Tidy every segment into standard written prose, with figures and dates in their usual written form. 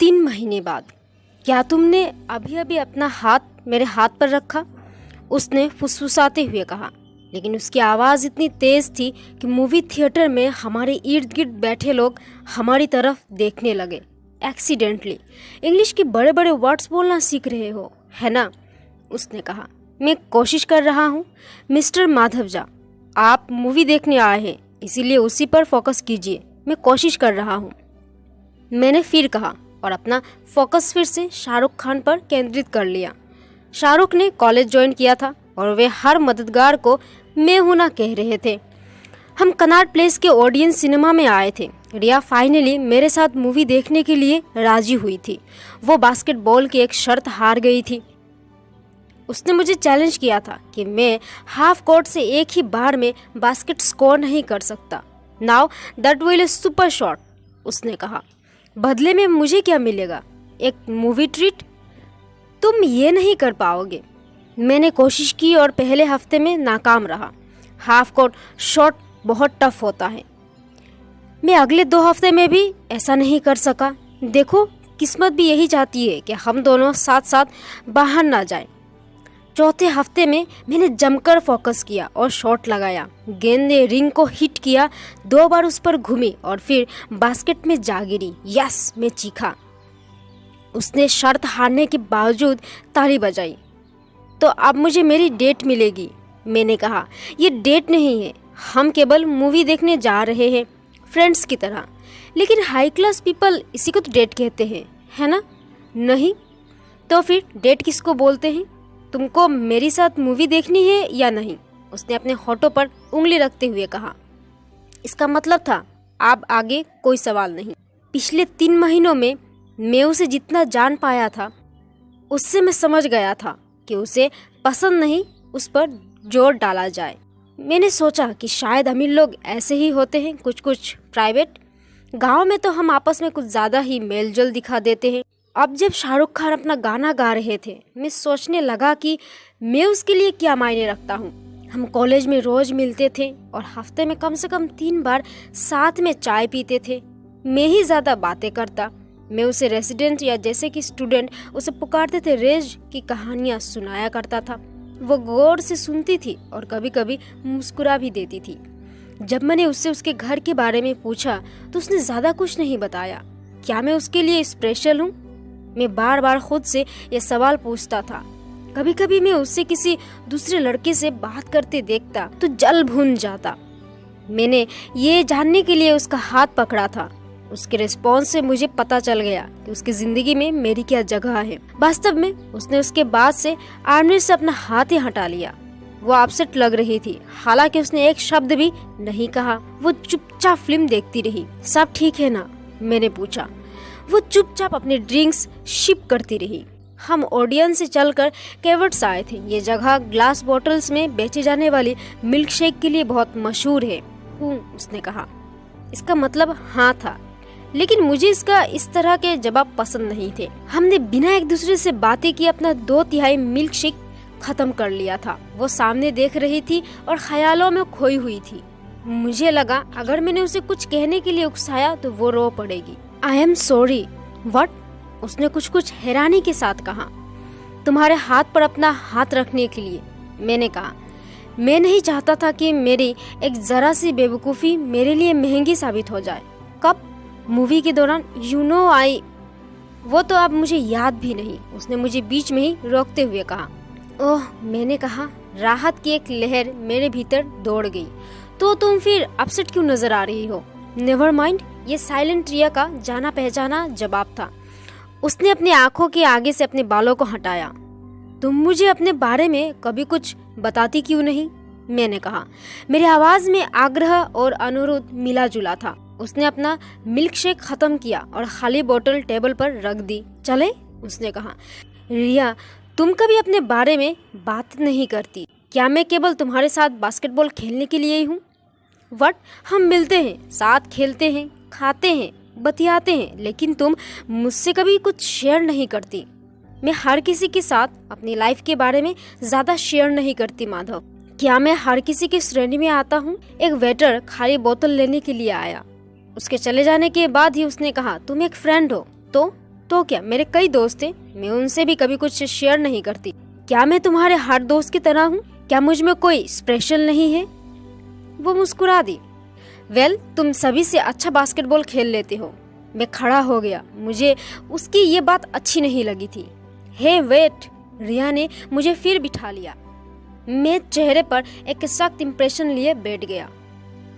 3 महीने बाद, क्या तुमने अभी अभी अपना हाथ मेरे हाथ पर रखा? उसने फुसफुसाते हुए कहा, लेकिन उसकी आवाज़ इतनी तेज़ थी कि मूवी थिएटर में हमारे इर्द गिर्द बैठे लोग हमारी तरफ देखने लगे। एक्सीडेंटली इंग्लिश के बड़े बड़े वर्ड्स बोलना सीख रहे हो, है ना? उसने कहा। मैं कोशिश कर रहा हूँ मिस्टर माधवजा, आप मूवी देखने आए हैं, इसीलिए उसी पर फोकस कीजिए। मैं कोशिश कर रहा हूँ, मैंने फिर कहा और अपना फोकस फिर से शाहरुख खान पर केंद्रित कर लिया। शाहरुख ने कॉलेज ज्वाइन किया था और वे हर मददगार को मैं हूं ना कह रहे थे। हम कनाट प्लेस के ऑडियंस सिनेमा में आए थे। रिया फाइनली मेरे साथ मूवी देखने के लिए राजी हुई थी। वो बास्केटबॉल की एक शर्त हार गई थी। उसने मुझे चैलेंज किया था कि मैं हाफ कोर्ट से एक ही बार में बास्केट स्कोर नहीं कर सकता। Now that will A super shot, उसने कहा। बदले में मुझे क्या मिलेगा? एक मूवी ट्रीट? तुम ये नहीं कर पाओगे। मैंने कोशिश की और पहले हफ्ते में नाकाम रहा। हाफ कोर्ट शॉट बहुत टफ होता है। मैं अगले 2 हफ्ते में भी ऐसा नहीं कर सका। देखो, किस्मत भी यही चाहती है कि हम दोनों साथ साथ बाहर ना जाएं। चौथे हफ्ते में मैंने जमकर फोकस किया और शॉट लगाया। गेंद ने रिंग को हिट किया, 2 बार उस पर घूमी और फिर बास्केट में जा गिरी। यस, मैं चीखा। उसने शर्त हारने के बावजूद ताली बजाई। तो अब मुझे मेरी डेट मिलेगी, मैंने कहा। ये डेट नहीं है, हम केवल मूवी देखने जा रहे हैं, फ्रेंड्स की तरह। लेकिन हाई क्लास पीपल इसी को तो डेट कहते हैं, है ना? नहीं तो फिर डेट किसको बोलते हैं? तुमको मेरी साथ मूवी देखनी है या नहीं? उसने अपने होठों पर उंगली रखते हुए कहा। इसका मतलब था अब आगे कोई सवाल नहीं। पिछले 3 महीनों में मैं उसे जितना जान पाया था, उससे मैं समझ गया था कि उसे पसंद नहीं, उस पर जोर डाला जाए। मैंने सोचा कि शायद अमीर लोग ऐसे ही होते हैं, कुछ प्राइवेट। गांव में तो हम आपस में कुछ ज़्यादा ही मेलजोल दिखा देते हैं। अब जब शाहरुख खान अपना गाना गा रहे थे, मैं सोचने लगा कि मैं उसके लिए क्या मायने रखता हूँ। हम कॉलेज में रोज मिलते थे और हफ्ते में कम से कम 3 बार साथ में चाय पीते थे। मैं ही ज़्यादा बातें करता। मैं उसे रेसिडेंट या जैसे कि स्टूडेंट उसे पुकारते थे रेज की कहानियाँ सुनाया करता था। वो गौर से सुनती थी और कभी कभी मुस्कुरा भी देती थी। जब मैंने उससे उसके घर के बारे में पूछा तो उसने ज़्यादा कुछ नहीं बताया। क्या मैं उसके लिए स्पेशल हूँ? मैं बार बार खुद से यह सवाल पूछता था। कभी कभी मैं उससे किसी दूसरे लड़के से बात करते देखता तो जल भून जाता। मैंने ये जानने के लिए उसका हाथ पकड़ा था। उसके रिस्पॉन्स से मुझे पता चल गया कि उसकी जिंदगी में मेरी क्या जगह है। वास्तव में उसने उसके बाद से आर्मरेस्ट से अपना हाथ ही हटा लिया। वो अपसेट लग रही थी, हालांकि उसने एक शब्द भी नहीं कहा। वो चुपचाप फिल्म देखती रही। सब ठीक है ना? मैंने पूछा। वो चुपचाप अपने ड्रिंक्स शिप करती रही। हम ऑडियंस से चलकर केवर्ट्स आए थे। ये जगह ग्लास बॉटल्स में बेचे जाने वाली मिल्क शेक के लिए बहुत मशहूर है, उसने कहा। इसका मतलब हाँ था, लेकिन मुझे इसका इस तरह के जवाब पसंद नहीं थे। हमने बिना एक दूसरे से बातें किए अपना 2/3 मिल्क शेक खत्म कर लिया था। वो सामने देख रही थी और ख्यालों में खोई हुई थी। मुझे लगा अगर मैंने उसे कुछ कहने के लिए उकसाया तो वो रो पड़ेगी। I am sorry. व्हाट? उसने कुछ हैरानी के साथ कहा। तुम्हारे हाथ पर अपना हाथ रखने के लिए, मैंने कहा। मैं नहीं चाहता था कि मेरी एक जरा सी बेवकूफ़ी मेरे लिए महंगी साबित हो जाए। कब? मूवी के दौरान। यू नो आई। वो तो अब मुझे याद भी नहीं, उसने मुझे बीच में ही रोकते हुए कहा। ओह, मैंने कहा। राहत की एक लहर मेरे भीतर दौड़ गई। तो तुम फिर अपसेट क्यों नजर आ रही हो? नेवर माइंड, ये साइलेंट रिया का जाना पहचाना जवाब था। उसने अपनी आंखों के आगे से अपने बालों को हटाया। तुम मुझे अपने बारे में कभी कुछ बताती क्यों नहीं? मैंने कहा। मेरी आवाज में आग्रह और अनुरोध मिला जुला था। उसने अपना मिल्क शेक खत्म किया और खाली बोतल टेबल पर रख दी। चले? उसने कहा। रिया, तुम कभी अपने बारे में बात नहीं करती। क्या मैं केवल तुम्हारे साथ बास्केटबॉल खेलने के लिए ही हूँ? वट? हम मिलते हैं, साथ खेलते हैं, खाते हैं, बतियाते हैं, लेकिन तुम मुझसे कभी कुछ शेयर नहीं करती। मैं हर किसी के साथ अपनी लाइफ के बारे में ज्यादा शेयर नहीं करती माधव। क्या मैं हर किसी की श्रेणी में आता हूँ? एक वेटर खाली बोतल लेने के लिए आया। उसके चले जाने के बाद ही उसने कहा, तुम एक फ्रेंड हो। तो तो क्या, मेरे कई दोस्त हैं, मैं उनसे भी कभी कुछ शेयर नहीं करती। क्या मैं तुम्हारे हर दोस्त की तरह हूँ? क्या मुझ में कोई स्पेशल नहीं है? वो मुस्कुरा दी। वेल, तुम सभी से अच्छा बास्केटबॉल खेल लेते हो। मैं खड़ा हो गया। मुझे उसकी ये बात अच्छी नहीं लगी थी। हे वेट, रिया ने मुझे फिर बिठा लिया। मैं चेहरे पर एक सख्त इंप्रेशन लिए बैठ गया।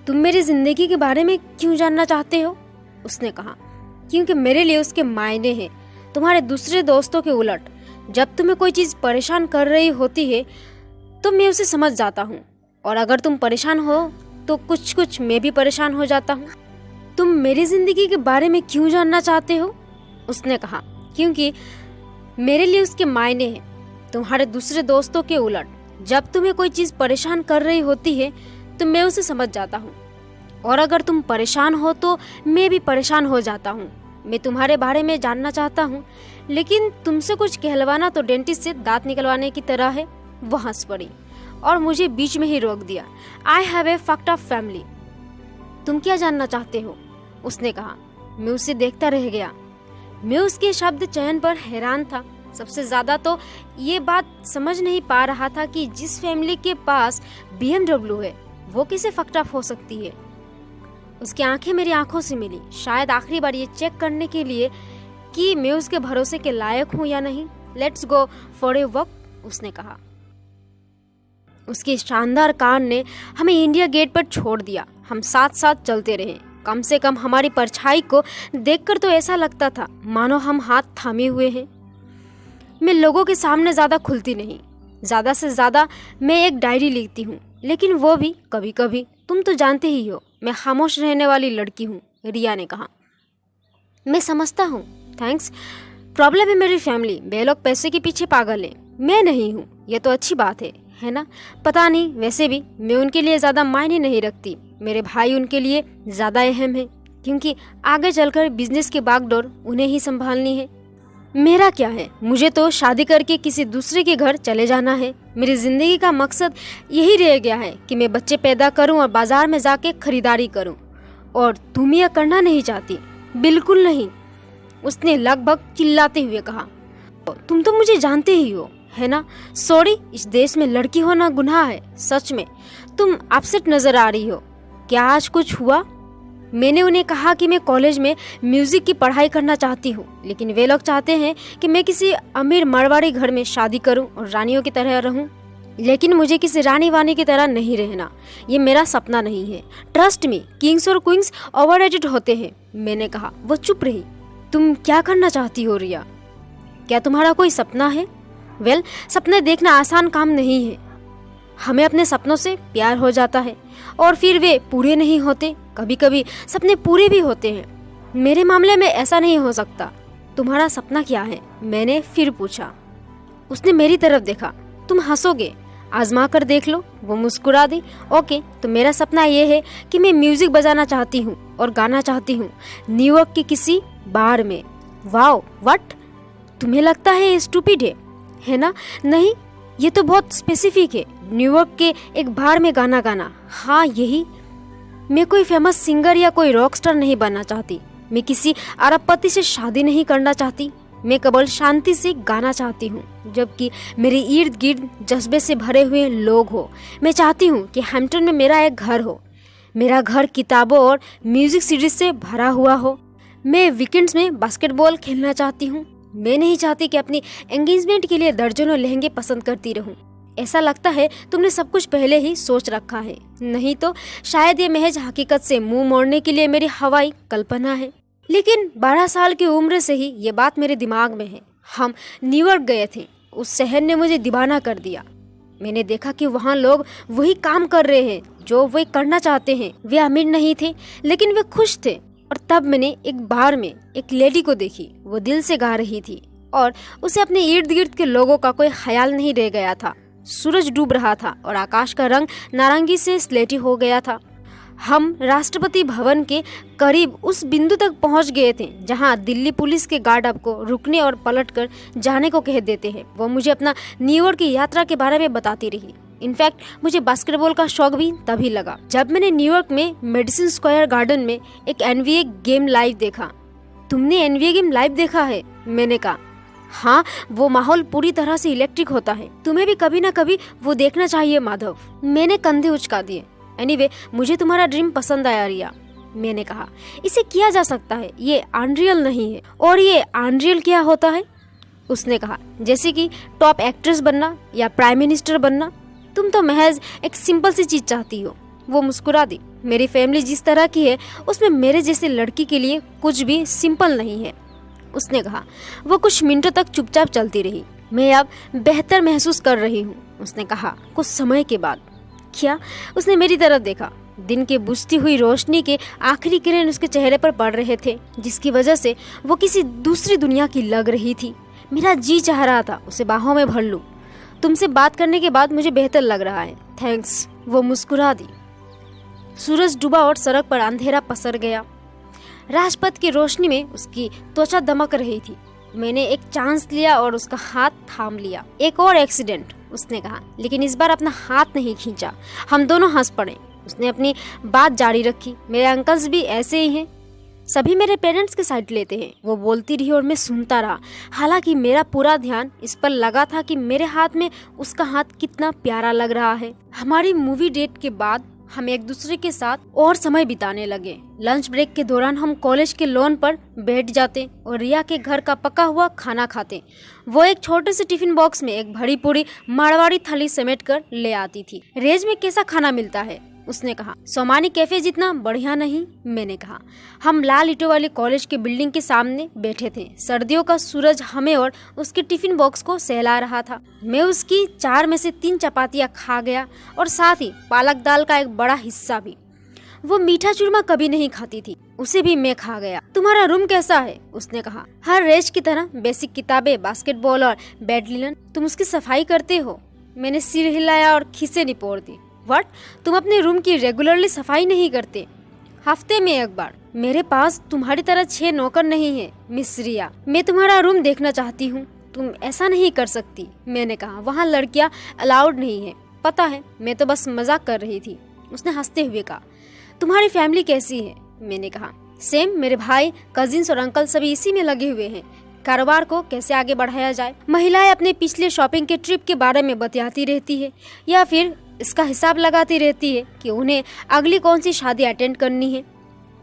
तुम मेरी जिंदगी के बारे में क्यों जानना चाहते हो? उसने कहा। क्योंकि मेरे लिए उसके मायने हैं। तुम्हारे दूसरे दोस्तों के उलट, जब तुम्हें कोई चीज़ परेशान कर रही होती है तो मैं उसे समझ जाता हूँ, और अगर तुम परेशान हो तो कुछ कुछ मैं भी परेशान हो जाता हूँ। तुम मेरी जिंदगी के बारे में क्यों जानना चाहते हो? उसने कहा। क्योंकि मेरे लिए उसके मायने हैं। तुम्हारे दूसरे दोस्तों के उलट, जब तुम्हें कोई चीज़ परेशान कर रही होती है तो मैं उसे समझ जाता हूँ, और अगर तुम परेशान हो तो मैं भी परेशान हो जाता हूँ। मैं तुम्हारे बारे में जानना चाहता हूँ, लेकिन तुमसे कुछ कहलवाना तो डेंटिस्ट से दांत निकलवाने की तरह है। वो हंस पड़ी और मुझे बीच में ही रोक दिया। I have a fucked up family. तुम क्या जानना चाहते हो? उसने कहा। मैं उसे देखता रह गया। मैं उसके शब्द चयन पर हैरान था। सबसे ज्यादा तो ये बात समझ नहीं पा रहा था कि जिस फैमिली के पास BMW है वो कैसे फक्ड अप हो सकती है। उसकी आंखें मेरी आंखों से मिली, शायद आखिरी बार ये चेक करने के लिए कि मैं उसके भरोसे के लायक हूँ या नहीं। Let's go for a walk, उसने कहा। उसकी शानदार कार ने हमें इंडिया गेट पर छोड़ दिया। हम साथ साथ चलते रहे। कम से कम हमारी परछाई को देखकर तो ऐसा लगता था मानो हम हाथ थामे हुए हैं। मैं लोगों के सामने ज़्यादा खुलती नहीं। ज़्यादा से ज़्यादा मैं एक डायरी लिखती हूँ, लेकिन वो भी कभी कभी। तुम तो जानते ही हो मैं खामोश रहने वाली लड़की हूँ, रिया ने कहा। मैं समझता हूँ, थैंक्स। प्रॉब्लम है मेरी फैमिली। वे लोग पैसे के पीछे पागल हैं, मैं नहीं हूँ। ये तो अच्छी बात है ना? पता नहीं, वैसे भी मैं उनके लिए ज़्यादा मायने नहीं रखती। मेरे भाई उनके लिए ज़्यादा अहम है, क्योंकि आगे चलकर बिजनेस की बागडोर उन्हें ही संभालनी है। मेरा क्या है? मुझे तो शादी करके किसी दूसरे के घर चले जाना है। मेरी ज़िंदगी का मकसद यही रह गया है कि मैं बच्चे पैदा करूं और बाजार में जाके खरीदारी करूं। और तुम यह करना नहीं चाहती? बिल्कुल नहीं, उसने लगभग चिल्लाते हुए कहा। तुम तो मुझे जानते ही हो, है ना? सॉरी, इस देश में लड़की होना गुनाह है। सच में तुम अपसेट नजर आ रही हो। क्या आज कुछ हुआ? मैंने उन्हें कहा कि मैं कॉलेज में म्यूजिक की पढ़ाई करना चाहती हूँ, लेकिन वे लोग चाहते हैं कि मैं किसी अमीर मारवाड़ी घर में शादी करूँ और रानियों की तरह रहूँ। लेकिन मुझे किसी रानी वानी की तरह नहीं रहना। ये मेरा सपना नहीं है। ट्रस्ट मी, किंग्स और क्वींस ओवररेटेड होते हैं, मैंने कहा। वो चुप रही। तुम क्या करना चाहती हो रिया? क्या तुम्हारा कोई सपना है? वेल, सपने देखना आसान काम नहीं है। हमें अपने सपनों से प्यार हो जाता है और फिर वे पूरे नहीं होते। कभी कभी सपने पूरे भी होते हैं। मेरे मामले में ऐसा नहीं हो सकता। तुम्हारा सपना क्या है? मैंने फिर पूछा। उसने मेरी तरफ देखा। तुम हंसोगे, आजमा कर देख लो, वो मुस्कुरा दी। ओके, तो मेरा सपना ये है कि मैं म्यूजिक बजाना चाहती हूँ और गाना चाहती हूँ न्यूयॉर्क के किसी बार में। Wow, what? तुम्हें लगता है ये स्टूपिड है ना? नहीं, ये तो बहुत स्पेसिफिक है। न्यूयॉर्क के एक बार में गाना गाना। हाँ, यही। मैं कोई फेमस सिंगर या कोई रॉक स्टार नहीं बनना चाहती। मैं किसी अरबपति से शादी नहीं करना चाहती। मैं केवल शांति से गाना चाहती हूँ, जबकि मेरे इर्द गिर्द जज्बे से भरे हुए लोग हो। मैं चाहती हूँ कि हैम्पटन में मेरा एक घर हो। मेरा घर किताबों और म्यूजिक सीरीज से भरा हुआ हो। मैं वीकेंड्स में बास्केटबॉल खेलना चाहती हूँ। मैं नहीं चाहती कि अपनी एंगेजमेंट के लिए दर्जनों लहंगे पसंद करती रहूं। ऐसा लगता है तुमने सब कुछ पहले ही सोच रखा है। नहीं तो शायद ये महज हकीकत से मुंह मोड़ने के लिए मेरी हवाई कल्पना है। लेकिन 12 साल की उम्र से ही ये बात मेरे दिमाग में है। हम न्यूयॉर्क गए थे। उस शहर ने मुझे दीवाना कर दिया। मैंने देखा कि वहाँ लोग वही काम कर रहे हैं जो वे करना चाहते हैं। वे अमीर नहीं थे, लेकिन वे खुश थे। और तब मैंने एक बार में एक लेडी को देखी। वो दिल से गा रही थी और उसे अपने इर्द गिर्द के लोगों का कोई ख्याल नहीं रह गया था। सूरज डूब रहा था और आकाश का रंग नारंगी से स्लेटी हो गया था। हम राष्ट्रपति भवन के करीब उस बिंदु तक पहुंच गए थे जहां दिल्ली पुलिस के गार्ड आपको रुकने और पलटकर जाने को कह देते हैं। वो मुझे अपना न्यूयॉर्क की यात्रा के बारे में बताती रही। इनफैक्ट मुझे बास्केटबॉल का शौक भी तभी लगा जब मैंने न्यूयॉर्क में मेडिसन स्क्वायर गार्डन में एक NBA गेम लाइव देखा। तुमने NBA गेम लाइव देखा है? मैंने कहा, हाँ, वो माहौल पूरी तरह से इलेक्ट्रिक होता है। तुम्हें भी कभी ना कभी वो देखना चाहिए माधव। मैंने कंधे उचका दिए। एनीवे, मुझे तुम्हारा ड्रीम पसंद आया रिया, मैंने कहा। इसे किया जा सकता है, ये अनरियल नहीं है। और ये अनरियल क्या होता है? उसने कहा, जैसे कि टॉप एक्ट्रेस बनना या प्राइम मिनिस्टर बनना। तुम तो महज एक सिंपल सी चीज चाहती हो। वो मुस्कुरा दी। मेरी फैमिली जिस तरह की है उसमें मेरे जैसे लड़की के लिए कुछ भी सिंपल नहीं है, उसने कहा। वो कुछ मिनटों तक चुपचाप चलती रही। मैं अब बेहतर महसूस कर रही हूँ, उसने कहा कुछ समय के बाद। क्या? उसने मेरी तरफ देखा। दिन के बुझती हुई रोशनी के आखिरी किरण उसके चेहरे पर पड़ रहे थे, जिसकी वजह से वो किसी दूसरी दुनिया की लग रही थी। मेरा जी चाह रहा था उसे बाहों में भर लूं। तुमसे बात करने के बाद मुझे बेहतर लग रहा है, थैंक्स। वो मुस्कुरा दी। सूरज डूबा और सड़क पर अंधेरा पसर गया। राजपथ की रोशनी में उसकी त्वचा दमक रही थी। मैंने एक चांस लिया और उसका हाथ थाम लिया। एक और एक्सीडेंट, उसने कहा, लेकिन इस बार अपना हाथ नहीं खींचा। हम दोनों हंस पड़े। उसने अपनी बात जारी रखी। मेरे अंकल्स भी ऐसे ही हैं, सभी मेरे पेरेंट्स के साइड लेते हैं। वो बोलती रही और मैं सुनता रहा। हालांकि मेरा पूरा ध्यान इस पर लगा था कि मेरे हाथ में उसका हाथ कितना प्यारा लग रहा है। हमारी मूवी डेट के बाद हम एक दूसरे के साथ और समय बिताने लगे। लंच ब्रेक के दौरान हम कॉलेज के लॉन पर बैठ जाते और रिया के घर का पका हुआ खाना खाते। वो एक छोटे से टिफिन बॉक्स में एक भरी पूरी मारवाड़ी थाली समेट कर ले आती थी। रेज में कैसा खाना मिलता है? उसने कहा। सोमानी कैफे जितना बढ़िया नहीं, मैंने कहा। हम लाल ईंटों वाली कॉलेज के बिल्डिंग के सामने बैठे थे। सर्दियों का सूरज हमें और उसके टिफिन बॉक्स को सहला रहा था। मैं उसकी 4 में से 3 चपातियां खा गया और साथ ही पालक दाल का एक बड़ा हिस्सा भी। वो मीठा चूरमा कभी नहीं खाती थी, उसे भी मैं खा गया। तुम्हारा रूम कैसा है? उसने कहा। हर रेज की तरह, बेसिक किताबें, बास्केटबॉल और बेड लिनन। तुम उसकी सफाई करते हो? मैंने सिर हिलाया और खीसें निपोड़ दी। व्हाट? तुम अपने रूम की रेगुलरली सफाई नहीं करते? हफ्ते में एक बार। मेरे पास तुम्हारी तरह 6 नौकर नहीं है मिस रिया। मैं तुम्हारा रूम देखना चाहती हूँ। तुम ऐसा नहीं कर सकती, मैंने कहा। वहाँ लड़कियाँ अलाउड नहीं है। पता है, मैं तो बस मजाक कर रही थी, उसने हंसते हुए कहा। तुम्हारी फैमिली कैसी है? मैंने कहा। सेम, मेरे भाई, कजिन्स और अंकल सभी इसी में लगे हुए हैं। कारोबार को कैसे आगे बढ़ाया जाए। महिलाएं अपने पिछले शॉपिंग के ट्रिप के बारे में बतियाती रहती है या फिर इसका हिसाब लगाती रहती है कि उन्हें अगली कौन सी शादी अटेंड करनी है।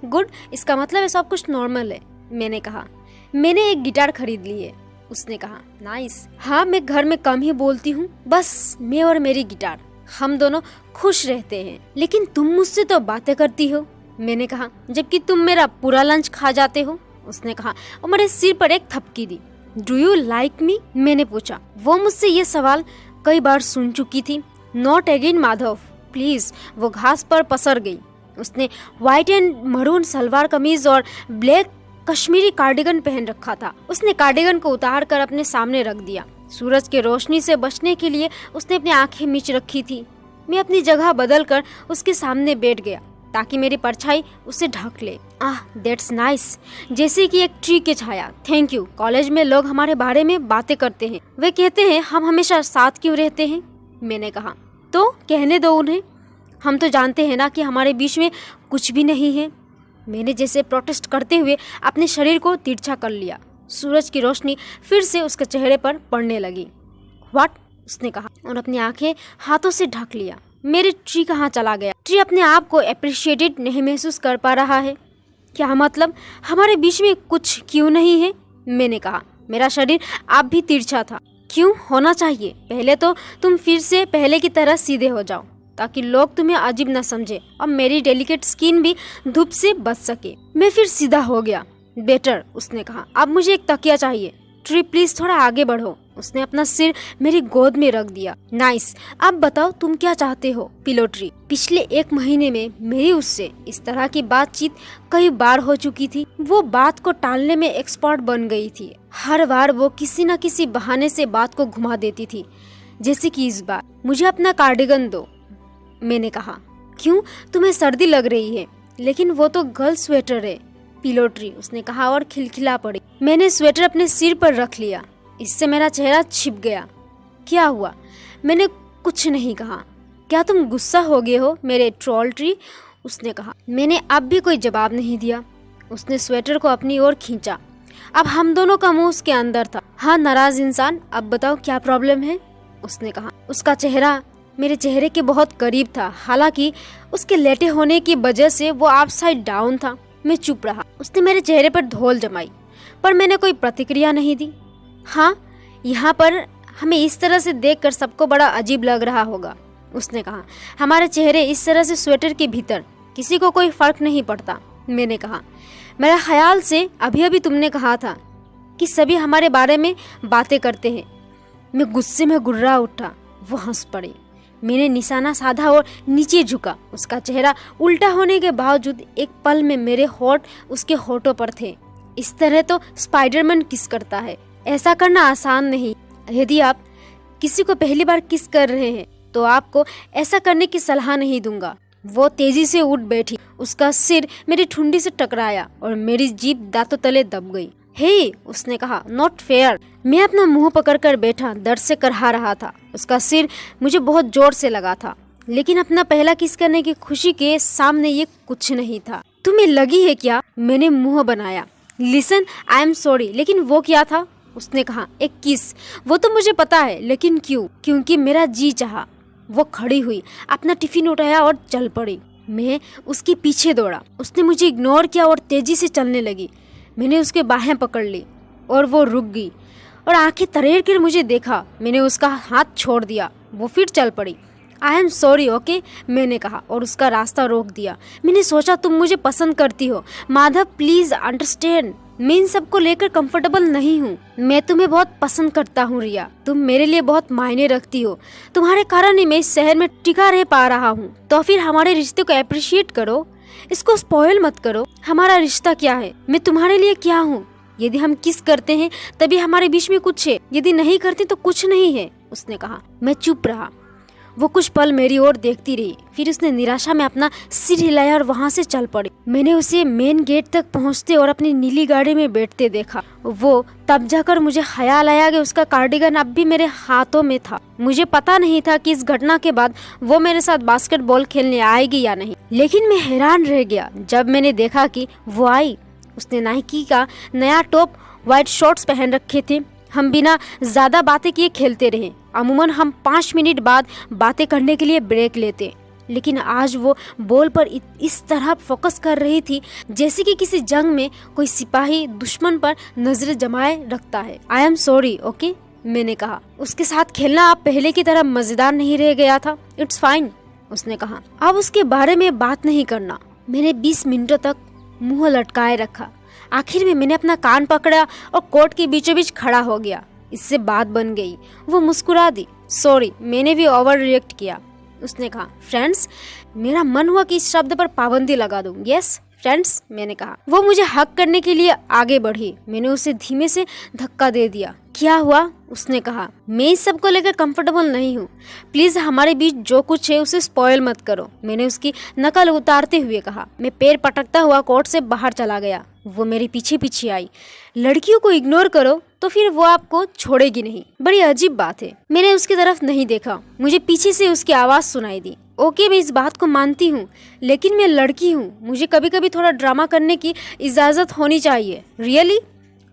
गुड, इसका मतलब है सब कुछ नॉर्मल है, मैंने कहा। मैंने एक गिटार खरीद ली है, उसने कहा। नाइस। हाँ, मैं घर में कम ही बोलती हूँ, बस मैं और मेरी गिटार, हम दोनों खुश रहते हैं। लेकिन तुम मुझसे तो बातें करती हो, मैंने कहा, जबकि तुम मेरा पूरा लंच खा जाते हो, उसने कहा और मेरे सिर पर एक थपकी दी। Do you like me? मैंने पूछा। वो मुझसे ये सवाल कई बार सुन चुकी थी। Not again Madhav, please. वो घास पर पसर गई। उसने white and maroon salwar kameez और ब्लैक कश्मीरी कार्डिगन पहन रखा था। उसने कार्डिगन को उतार कर अपने सामने रख दिया। सूरज के रोशनी से बचने के लिए उसने अपनी आंखें मीच रखी थी। मैं अपनी जगह बदलकर उसके सामने बैठ गया ताकि मेरी परछाई उसे ढक ले। दैट्स नाइस, जैसे कि एक ट्री की छाया। Thank you. कॉलेज में लोग हमारे बारे में बातें करते हैं। वे कहते हैं हम हमेशा साथ क्यों रहते हैं, मैंने कहा। तो कहने दो उन्हें, हम तो जानते हैं ना कि हमारे बीच में कुछ भी नहीं है। मैंने जैसे प्रोटेस्ट करते हुए अपने शरीर को तिरछा कर लिया। सूरज की रोशनी फिर से उसके चेहरे पर पड़ने लगी। व्हाट? उसने कहा और अपनी आंखें हाथों से ढक लिया। मेरे ट्री कहाँ चला गया? ट्री अपने आप को अप्रिशिएटेड नहीं महसूस कर पा रहा है? क्या मतलब हमारे बीच में कुछ क्यों नहीं है, मैंने कहा। मेरा शरीर आप भी तिरछा था। क्यों होना चाहिए? पहले तो तुम फिर से पहले की तरह सीधे हो जाओ ताकि लोग तुम्हें अजीब न समझे और मेरी डेलिकेट स्किन भी धूप से बच सके। मैं फिर सीधा हो गया। बेटर, उसने कहा। अब मुझे एक तकिया चाहिए। ट्री प्लीज थोड़ा आगे बढ़ो। उसने अपना सिर मेरी गोद में रख दिया। नाइस, अब बताओ तुम क्या चाहते हो? Pillow tree. पिछले 1 महीने में मेरी उससे इस तरह की बातचीत कई बार हो चुकी थी। वो बात को टालने में एक्सपर्ट बन गई थी। हर बार वो किसी न किसी बहाने से बात को घुमा देती थी, जैसे कि इस बार। मुझे अपना कार्डिगन दो, मैंने कहा। क्यों, तुम्हें सर्दी लग रही है? लेकिन वो तो गर्ल स्वेटर है। पिलो ट्री, उसने कहा और खिलखिला पड़ी। मैंने स्वेटर अपने सिर पर रख लिया। इससे मेरा चेहरा छिप गया। क्या हुआ? मैंने कुछ नहीं कहा। क्या तुम गुस्सा हो गए हो मेरे ट्रोल ट्री? उसने कहा। मैंने अब भी कोई जवाब नहीं दिया। उसने स्वेटर को अपनी ओर खींचा। अब हम दोनों का मुंह उसके अंदर था। हाँ नाराज इंसान, अब बताओ क्या प्रॉब्लम है, उसने कहा। उसका चेहरा मेरे चेहरे के बहुत करीब था, हालांकि उसके लेटे होने की वजह से वो अपसाइड डाउन था। मैं चुप रहा। उसने मेरे चेहरे पर धौल जमाई, पर मैंने कोई प्रतिक्रिया नहीं दी। हाँ, यहाँ पर हमें इस तरह से देखकर सबको बड़ा अजीब लग रहा होगा, उसने कहा। हमारे चेहरे इस तरह से स्वेटर के भीतर, किसी को कोई फर्क नहीं पड़ता, मैंने कहा। मेरा ख्याल से अभी अभी तुमने कहा था कि सभी हमारे बारे में बातें करते हैं। मैं गुस्से में गुर्रा उठा। वो हंस पड़ी। मैंने निशाना साधा और नीचे झुका। उसका चेहरा उल्टा होने के बावजूद एक पल में मेरे होंठ उसके होठों पर थे। इस तरह तो स्पाइडरमैन किस करता है। ऐसा करना आसान नहीं। यदि आप किसी को पहली बार किस कर रहे हैं तो आपको ऐसा करने की सलाह नहीं दूंगा। वो तेजी से उठ बैठी। उसका सिर मेरी ठुंडी से टकराया और मेरी जीभ दांतों तले दब गई। हे, उसने कहा, नॉट फेयर। मैं अपना मुंह पकड़कर बैठा, दर्द से करहा रहा था। उसका सिर मुझे बहुत जोर से लगा था, लेकिन अपना पहला किस करने की खुशी के सामने ये कुछ नहीं था। तुम्हें लगी है क्या? मैंने मुंह बनाया। लिसन, आई एम सॉरी, लेकिन वो क्या था? उसने कहा, एक किस। वो तो मुझे पता है, लेकिन क्यों? क्योंकि मेरा जी चाहा। वो खड़ी हुई, अपना टिफिन उठाया और चल पड़ी। मैं उसके पीछे दौड़ा। उसने मुझे इग्नोर किया और तेजी से चलने लगी। मैंने उसके बाहें पकड़ ली और वो रुक गई और आंखें तरेड़ कर मुझे देखा। मैंने उसका हाथ छोड़ दिया। वो फिर चल पड़ी। आई एम सॉरी, ओके, मैंने कहा और उसका रास्ता रोक दिया। मैंने सोचा तुम मुझे पसंद करती हो माधव, प्लीज अंडरस्टैंड। मैं इन सबको लेकर कंफर्टेबल नहीं हूँ। मैं तुम्हें बहुत पसंद करता हूँ रिया। तुम मेरे लिए बहुत मायने रखती हो। तुम्हारे कारण ही मैं इस शहर में टिका रह पा रहा हूँ। तो फिर हमारे रिश्ते को अप्रिशिएट करो, इसको स्पॉइल मत करो। हमारा रिश्ता क्या है? मैं तुम्हारे लिए क्या हूँ? यदि हम किस करते हैं तभी हमारे बीच में कुछ है, यदि नहीं करते तो कुछ नहीं है, उसने कहा। मैं चुप रहा। वो कुछ पल मेरी ओर देखती रही। फिर उसने निराशा में अपना सिर हिलाया और वहाँ से चल पड़ी। मैंने उसे मेन गेट तक पहुँचते और अपनी नीली गाड़ी में बैठते देखा। वो तब जाकर मुझे ख्याल आया कि उसका कार्डिगन अब भी मेरे हाथों में था। मुझे पता नहीं था कि इस घटना के बाद वो मेरे साथ बास्केटबॉल खेलने आएगी या नहीं, लेकिन मैं हैरान रह गया जब मैंने देखा कि वो आई। उसने नाइकी का नया टॉप, व्हाइट शॉर्ट्स पहन रखे थे। हम बिना ज्यादा बातें किए खेलते रहे। अमूमन हम 5 मिनट बाद बातें करने के लिए ब्रेक लेते, लेकिन आज वो बॉल पर इस तरह फोकस कर रही थी जैसे कि किसी जंग में कोई सिपाही दुश्मन पर नजर जमाए रखता है। आई एम सॉरी, ओके, मैंने कहा। उसके साथ खेलना अब पहले की तरह मजेदार नहीं रह गया था। इट्स फाइन, उसने कहा। अब उसके बारे में बात नहीं करना। मैंने 20 मिनटों तक मुंह लटकाए रखा। आखिर में मैंने अपना कान पकड़ा और कोर्ट के बीचों बीच खड़ा हो गया। इससे बात बन गई। वो मुस्कुरा दी। सॉरी, मैंने भी ओवर रिएक्ट किया, उसने कहा। फ्रेंड्स, मेरा मन हुआ कि इस शब्द पर पाबंदी लगा दूं। यस फ्रेंड्स, मैंने कहा। वो मुझे हक करने के लिए आगे बढ़ी। मैंने उसे धीमे से धक्का दे दिया। क्या हुआ? उसने कहा। मैं इस सब को लेकर कंफर्टेबल नहीं हूँ। प्लीज हमारे बीच जो कुछ है उसे स्पॉइल मत करो, मैंने उसकी नकल उतारते हुए कहा। मैं पैर पटकता हुआ कोर्ट से बाहर चला गया। वो मेरे पीछे पीछे आई। लड़कियों को इग्नोर करो तो फिर वो आपको छोड़ेगी नहीं। बड़ी अजीब बात है। मैंने उसकी तरफ नहीं देखा। मुझे पीछे से उसकी आवाज सुनाई दी। ओके, मैं इस बात को मानती हूँ, लेकिन मैं लड़की हूँ। मुझे कभी कभी थोड़ा ड्रामा करने की इजाजत होनी चाहिए। रियली?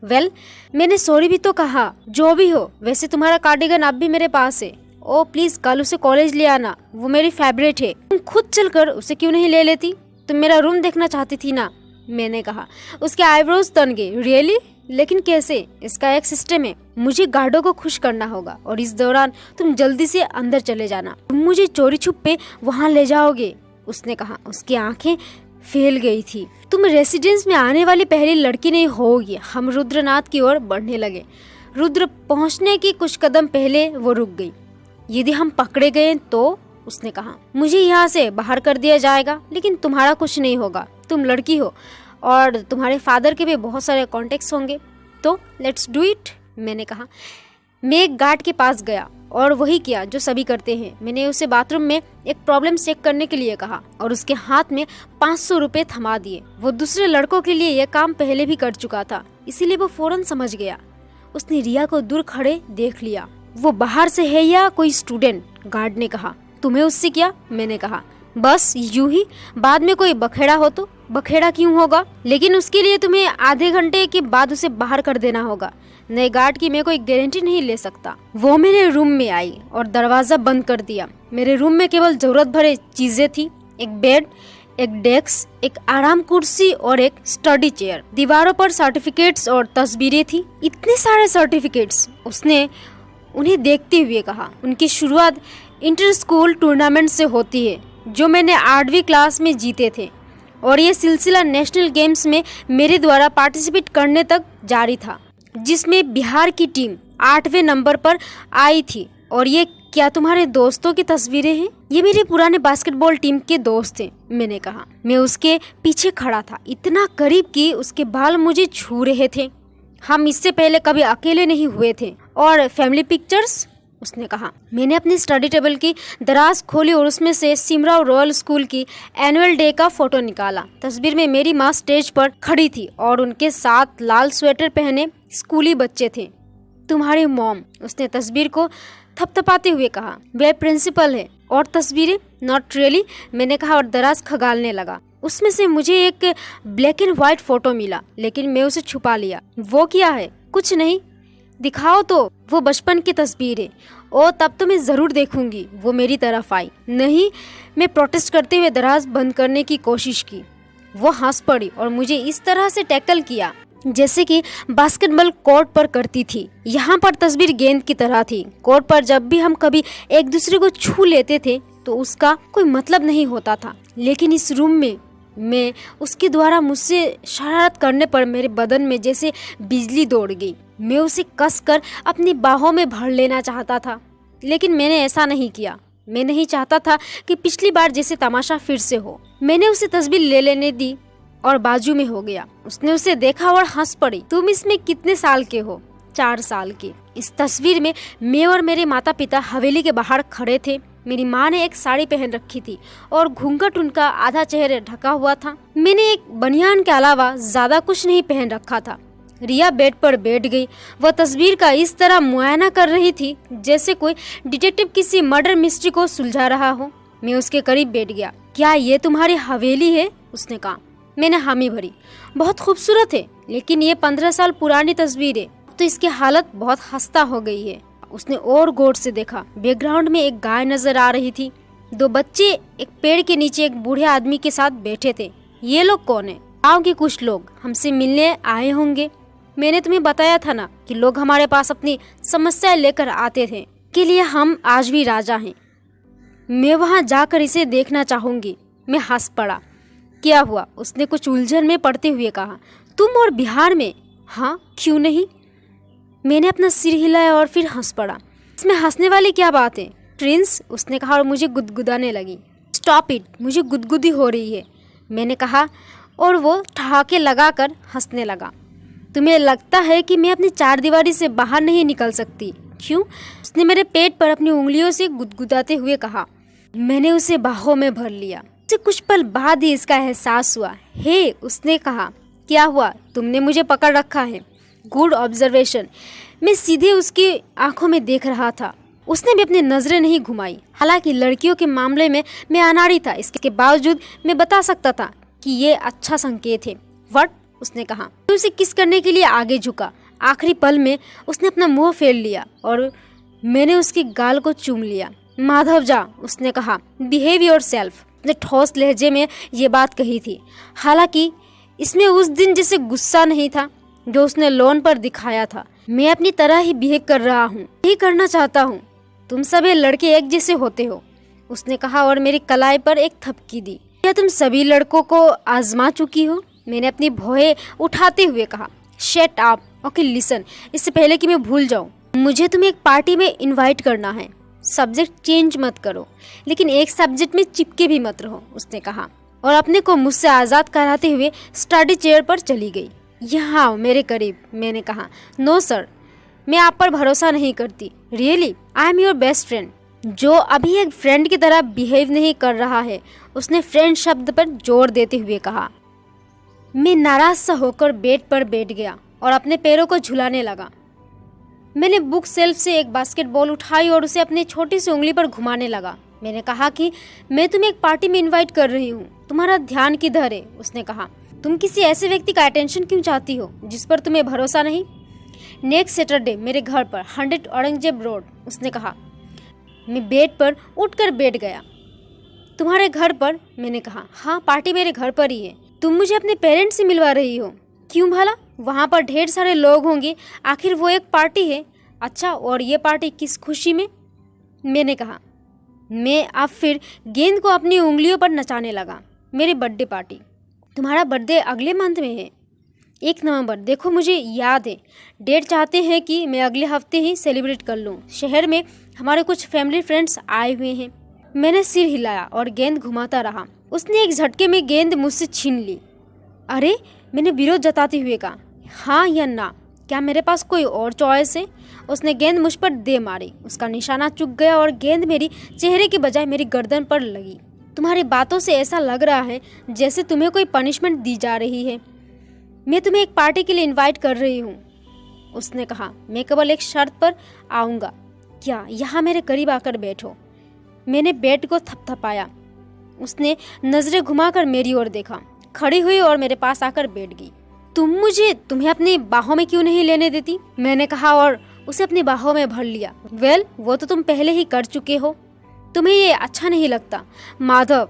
वेल, मैंने सॉरी भी तो कहा। जो भी हो, वैसे तुम्हारा कार्डिगन अब भी मेरे पास है। ओ प्लीज, कल उसे कॉलेज ले आना। वो मेरी फेवरेट है। तुम खुद चलकर उसे क्यों नहीं ले लेती? तुम मेरा रूम देखना चाहती थी ना, मैंने कहा। उसके आईब्रोज तन गए। रियली? लेकिन कैसे? इसका एक सिस्टम है। मुझे गार्डों को खुश करना होगा और इस दौरान तुम जल्दी से अंदर चले जाना। तुम मुझे चोरी छुपे वहाँ ले जाओगे, उसने कहा। उसकी आंखें फैल गई थी। तुम रेसिडेंस में आने वाली पहली लड़की नहीं होगी। हम रुद्रनाथ की ओर बढ़ने लगे। रुद्र पहुँचने की कुछ कदम पहले वो रुक गई। यदि हम पकड़े गए तो, उसने कहा, मुझे यहाँ से बाहर कर दिया जाएगा, लेकिन तुम्हारा कुछ नहीं होगा। तुम लड़की हो और तुम्हारे फादर के भी बहुत सारे कॉन्टेक्ट्स होंगे, तो लेट्स डू इट, मैंने कहा। मैं एक गार्ड के पास गया और वही किया जो सभी करते हैं। मैंने उसे बाथरूम में एक प्रॉब्लम चेक करने के लिए कहा और उसके हाथ में 500 रुपए थमा दिए। वो दूसरे लड़कों के लिए यह काम पहले भी कर चुका था, इसीलिए वो फौरन समझ गया। उसने रिया को दूर खड़े देख लिया। वो बाहर से है या कोई स्टूडेंट? गार्ड ने कहा। तुम्हें उससे क्या? मैंने कहा। बस यूं ही, बाद में कोई बखेड़ा हो तो। बखेड़ा क्यों होगा, लेकिन उसके लिए तुम्हें आधे घंटे के बाद उसे बाहर कर देना होगा। नए गार्ड की मैं कोई गारंटी नहीं ले सकता। वो मेरे रूम में आई और दरवाजा बंद कर दिया। मेरे रूम में केवल जरूरत भरे चीजें थी, एक बेड, एक डेस्क, एक आराम कुर्सी और एक स्टडी चेयर। दीवारों पर सर्टिफिकेट्स और तस्वीरें थी, इतने सारे सर्टिफिकेट्स। उसने उन्हें देखते हुए कहा, उनकी शुरुआत इंटर स्कूल टूर्नामेंट से होती है जो मैंने 8वीं क्लास में जीते थे, और ये सिलसिला नेशनल गेम्स में मेरे द्वारा पार्टिसिपेट करने तक जारी था, जिसमें बिहार की टीम 8वें नंबर पर आई थी। और ये क्या तुम्हारे दोस्तों की तस्वीरें हैं? ये मेरे पुराने बास्केटबॉल टीम के दोस्त थे, मैंने कहा। मैं उसके पीछे खड़ा था, इतना करीब कि उसके बाल मुझे छू रहे थे। हम इससे पहले कभी अकेले नहीं हुए थे। और फैमिली पिक्चर्स? उसने कहा। मैंने अपनी स्टडी टेबल की दराज खोली और उसमें से सिमराव रॉयल स्कूल की एनुअल डे का फोटो निकाला। तस्वीर में मेरी माँ स्टेज पर खड़ी थी और उनके साथ लाल स्वेटर पहने स्कूली बच्चे थे। तुम्हारी मॉम? उसने तस्वीर को थपथपाते हुए कहा। वे प्रिंसिपल है। और तस्वीरें? नॉट रियली, मैंने कहा और दराज खगालने लगा। उसमें से मुझे एक ब्लैक एंड व्हाइट फोटो मिला, लेकिन मैं उसे छुपा लिया। वो क्या है? कुछ नहीं। दिखाओ तो। वो बचपन की तस्वीर है। ओ, तब तो मैं जरूर देखूंगी। वो मेरी तरफ आई। नहीं, मैं प्रोटेस्ट करते हुए दराज बंद करने की कोशिश की। वो हंस पड़ी और मुझे इस तरह से टैकल किया जैसे कि बास्केटबॉल कोर्ट पर करती थी। यहाँ पर तस्वीर गेंद की तरह थी। कोर्ट पर जब भी हम कभी एक दूसरे को छू लेते थे तो उसका कोई मतलब नहीं होता था, लेकिन इस रूम में मैं उसके द्वारा मुझसे शरारत करने पर मेरे बदन में जैसे बिजली दौड़ गई। मैं उसे कसकर अपनी बाहों में भर लेना चाहता था, लेकिन मैंने ऐसा नहीं किया। मैं नहीं चाहता था कि पिछली बार जैसे तमाशा फिर से हो। मैंने उसे तस्वीर ले लेने दी और बाजू में हो गया। उसने उसे देखा और हंस पड़ी। तुम इसमें कितने साल के हो? 4 साल के। इस तस्वीर में मैं और मेरे माता पिता हवेली के बाहर खड़े थे। मेरी माँ ने एक साड़ी पहन रखी थी और घूंघट उनका आधा चेहरा ढका हुआ था। मैंने एक बनियान के अलावा ज्यादा कुछ नहीं पहन रखा था। रिया बेड पर बैठ गई। वह तस्वीर का इस तरह मुआयना कर रही थी जैसे कोई डिटेक्टिव किसी मर्डर मिस्ट्री को सुलझा रहा हो। मैं उसके करीब बैठ गया। क्या ये तुम्हारी हवेली है? उसने कहा। मैंने हामी भरी। बहुत खूबसूरत है, लेकिन ये 15 साल पुरानी तस्वीर है, तो इसकी हालत बहुत खस्ता हो गई है। उसने और गौर से देखा। बैकग्राउंड में एक गाय नजर आ रही थी। 2 बच्चे एक पेड़ के नीचे एक बूढ़े आदमी के साथ बैठे थे। ये लोग कौन है? गाँव के कुछ लोग हमसे मिलने आए होंगे। मैंने तुम्हें बताया था ना कि लोग हमारे पास अपनी समस्याएं लेकर आते थे, के लिए हम आज भी राजा हैं। मैं वहां जाकर इसे देखना चाहूंगी। मैं हंस पड़ा। क्या हुआ? उसने कुछ उलझन में पड़ते हुए कहा। तुम और बिहार में? हाँ, क्यों नहीं? मैंने अपना सिर हिलाया और फिर हंस पड़ा। इसमें हंसने वाली क्या बात है? प्रिंस? उसने कहा और मुझे गुदगुदाने लगी। स्टॉप इट, मुझे गुदगुदी हो रही है, मैंने कहा और वो ठहाके लगाकर हंसने लगा। तुम्हें लगता है कि मैं अपनी 4 दीवारी से बाहर नहीं निकल सकती? क्यों? उसने मेरे पेट पर अपनी उंगलियों से गुदगुदाते हुए कहा। मैंने उसे बाहों में भर लिया। उसे कुछ पल बाद ही इसका एहसास हुआ। हे, उसने कहा। क्या हुआ? तुमने मुझे पकड़ रखा है। Good observation. मैं सीधे उसकी आंखों में देख रहा था। उसने भी अपनी नजरें नहीं घुमाई। हालांकि लड़कियों के मामले में मैं अनाड़ी था, इसके बावजूद मैं बता सकता था कि ये अच्छा संकेत है। व्हाट? उसने कहा। तो उसे किस करने के लिए आगे झुका। आखिरी पल में उसने अपना मुंह फेर लिया और मैंने उसके गाल को चूम लिया। माधव जा, उसने कहा। Behave yourself. उसने ठोस लहजे में ये बात कही थी। हालांकि इसमें उस दिन जैसे गुस्सा नहीं था जो उसने लॉन पर दिखाया था। मैं अपनी तरह ही बिहेव कर रहा हूँ, यही करना चाहता हूँ। तुम सभी लड़के एक जैसे होते हो, उसने कहा और मेरी कलाई पर एक थपकी दी। क्या तुम सभी लड़कों को आजमा चुकी हो? मैंने अपनी भौहें उठाते हुए कहा। Shut up. ओके लिसन, इससे पहले कि मैं भूल जाऊं, मुझे तुम्हें एक पार्टी में इनवाइट करना है। सब्जेक्ट चेंज मत करो, लेकिन एक सब्जेक्ट में चिपके भी मत रहो, उसने कहा और अपने को मुझसे आज़ाद कराते हुए स्टडी चेयर पर चली गई। यहाँ आओ मेरे करीब, मैंने कहा। नो सर, मैं आप पर भरोसा नहीं करती। Really? I am your best friend. जो अभी एक फ्रेंड की तरह बिहेव नहीं कर रहा है, उसने फ्रेंड शब्द पर जोर देते हुए कहा। मैं नाराज सा होकर बेड पर बैठ गया और अपने पैरों को झुलाने लगा। मैंने बुक शेल्फ से एक बास्केटबॉल उठाई और उसे अपनी छोटी सी उंगली पर घुमाने लगा। मैंने कहा कि मैं तुम्हें एक पार्टी में इनवाइट कर रही हूँ, तुम्हारा ध्यान किधर है? उसने कहा। तुम किसी ऐसे व्यक्ति का अटेंशन क्यों चाहती हो जिस पर तुम्हें भरोसा नहीं? नेक्स्ट सैटरडे मेरे घर पर 100 औरंगजेब रोड, उसने कहा। मैं बेड पर उठकर बैठ गया। तुम्हारे घर पर? मैंने कहा। हाँ, पार्टी मेरे घर पर ही है। तुम मुझे अपने पेरेंट्स से मिलवा रही हो? क्यों भला? वहाँ पर ढेर सारे लोग होंगे, आखिर वो एक पार्टी है। अच्छा, और ये पार्टी किस खुशी में? मैंने कहा। मैं अब फिर गेंद को अपनी उंगलियों पर नचाने लगा। मेरी बर्थडे पार्टी। तुम्हारा बर्थडे अगले मंथ में है, 1 नवंबर। देखो, मुझे याद है। डेट चाहते हैं कि मैं अगले हफ्ते ही सेलिब्रेट कर लूँ। शहर में हमारे कुछ फैमिली फ्रेंड्स आए हुए हैं। मैंने सिर हिलाया और गेंद घुमाता रहा। उसने एक झटके में गेंद मुझसे छीन ली। अरे, मैंने विरोध जताते हुए कहा। हाँ या ना, क्या मेरे पास कोई और चॉइस है? उसने गेंद मुझ पर दे मारी। उसका निशाना चूक गया और गेंद मेरी चेहरे की बजाय मेरी गर्दन पर लगी। तुम्हारी बातों से ऐसा लग रहा है जैसे तुम्हें कोई पनिशमेंट दी जा रही है। मैं तुम्हें एक पार्टी के लिए इनवाइट कर रही हूँ, उसने कहा। मैं केवल एक शर्त पर आऊँगा। क्या? यहाँ मेरे करीब आकर बैठो। मैंने बेड को थपथपाया। उसने नजरें घुमाकर मेरी ओर देखा, खड़ी हुई और मेरे पास आकर बैठ गई। तुम्हें अपनी बाहों में क्यों नहीं लेने देती? मैंने कहा और उसे अपनी बाहों में भर लिया। वेल, वो तो तुम पहले ही कर चुके हो। तुम्हें ये अच्छा नहीं लगता? माधव,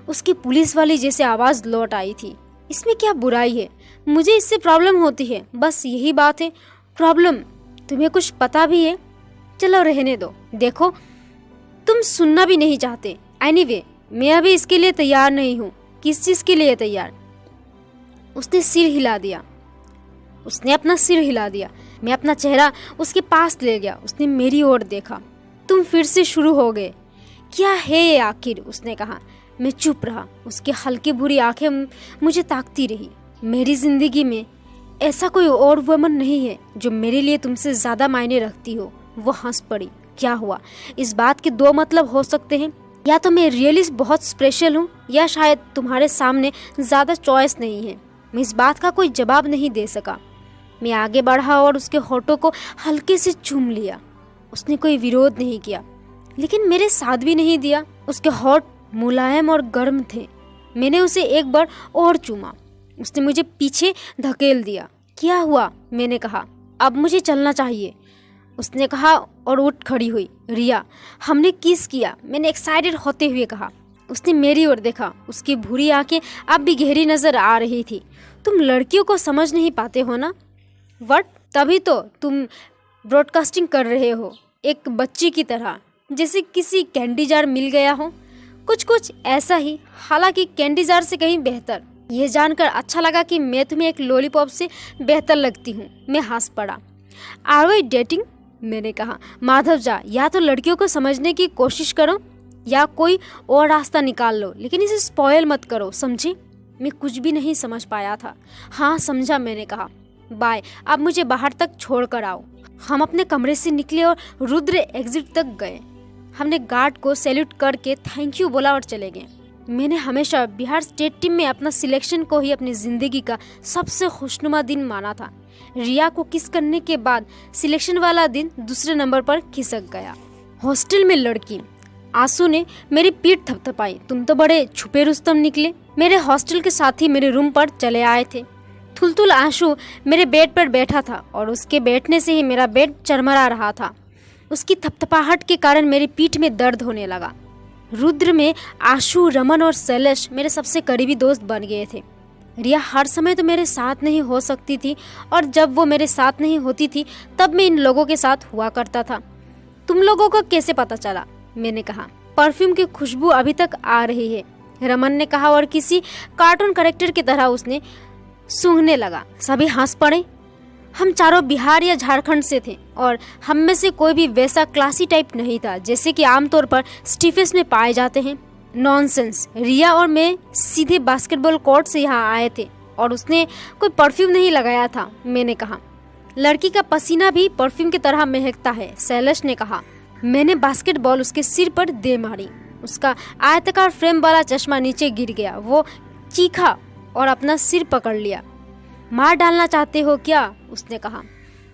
उसकी पुलिस वाली जैसे आवाज लौट आई थी। इसमें क्या बुराई है? मुझे इससे प्रॉब्लम होती है, बस यही बात है। प्रॉब्लम? तुम्हें कुछ पता भी है? चलो रहने दो। देखो, तुम सुनना भी नहीं चाहते। एनीवे, मैं अभी इसके लिए तैयार नहीं हूँ। किस चीज़ के लिए तैयार? उसने अपना सिर हिला दिया। मैं अपना चेहरा उसके पास ले गया। उसने मेरी ओर देखा। तुम फिर से शुरू हो गए। क्या है ये आखिर? उसने कहा। मैं चुप रहा। उसकी हल्की बुरी आंखें मुझे ताकती रही। मेरी जिंदगी में ऐसा कोई और वुमन नहीं है जो मेरे लिए तुमसे ज्यादा मायने रखती हो। वो हंस पड़ी। क्या हुआ? इस बात के 2 मतलब हो सकते हैं। या तो मैं रियली बहुत स्पेशल हूँ, या शायद तुम्हारे सामने ज्यादा चॉइस नहीं है। मैं इस बात का कोई जवाब नहीं दे सका। मैं आगे बढ़ा और उसके होठों को हल्के से चूम लिया। उसने कोई विरोध नहीं किया, लेकिन मेरे साथ भी नहीं दिया। उसके होठ मुलायम और गर्म थे। मैंने उसे एक बार और चूमा। उसने मुझे पीछे धकेल दिया। क्या हुआ? मैंने कहा। अब मुझे चलना चाहिए, उसने कहा और उठ खड़ी हुई। रिया, हमने किस किया? मैंने एक्साइटेड होते हुए कहा। उसने मेरी ओर देखा। उसकी भूरी आंखें अब भी गहरी नजर आ रही थी। तुम लड़कियों को समझ नहीं पाते हो ना? व्हाट? तभी तो तुम ब्रॉडकास्टिंग कर रहे हो, एक बच्ची की तरह, जैसे किसी कैंडी जार मिल गया हो। कुछ ऐसा ही, हालांकि कैंडी जार से कहीं बेहतर। यह जानकर अच्छा लगा कि मैं तुम्हें एक लॉलीपॉप से बेहतर लगती हूँ। मैं हंस पड़ा। Are we dating? मैंने कहा। माधव जा, या तो लड़कियों को समझने की कोशिश करो या कोई और रास्ता निकाल लो, लेकिन इसे स्पॉयल मत करो, समझे? मैं कुछ भी नहीं समझ पाया था। हाँ समझा, मैंने कहा। बाय, अब मुझे बाहर तक छोड़ कर आओ। हम अपने कमरे से निकले और रुद्र एग्जिट तक गए। हमने गार्ड को सैल्यूट करके थैंक यू बोला और चले गए। मैंने हमेशा बिहार स्टेट टीम में अपना सिलेक्शन को ही अपनी जिंदगी का सबसे खुशनुमा दिन माना था। रिया को किस करने के बाद सिलेक्शन वाला दिन दूसरे नंबर पर खिसक गया। हॉस्टल में लड़की आंसू ने मेरी पीठ थपथपाई। तुम तो बड़े छुपे रुस्तम निकले। मेरे हॉस्टल के साथी मेरे रूम पर चले आए थे। थुलथुल आंसू मेरे बेड पर बैठा था और उसके बैठने से ही मेरा बेड चरमरा रहा था। उसकी थपथपाहट के कारण मेरी पीठ में दर्द होने लगा। रुद्र में आशु, रमन और शैलेश मेरे सबसे करीबी दोस्त बन गए थे। रिया हर समय तो मेरे साथ नहीं हो सकती थी, और जब वो मेरे साथ नहीं होती थी तब मैं इन लोगों के साथ हुआ करता था। तुम लोगों को कैसे पता चला? मैंने कहा। परफ्यूम की खुशबू अभी तक आ रही है, रमन ने कहा, और किसी कार्टून कैरेक्टर की तरह उसने सूंघने लगा। सभी हंस पड़े। हम चारों बिहार या झारखंड से थे और हम में से कोई भी वैसा क्लासी टाइप नहीं था जैसे कि आमतौर पर स्टीफेस में पाए जाते हैं। नॉनसेंस। रिया और मैं सीधे बास्केटबॉल कोर्ट से यहाँ आए थे और उसने कोई परफ्यूम नहीं लगाया था, मैंने कहा। लड़की का पसीना भी परफ्यूम की तरह महकता है, शैलेश ने कहा। मैंने बास्केटबॉल उसके सिर पर दे मारी। उसका आयताकार फ्रेम वाला चश्मा नीचे गिर गया। वो चीखा और अपना सिर पकड़ लिया। मार डालना चाहते हो क्या? उसने कहा।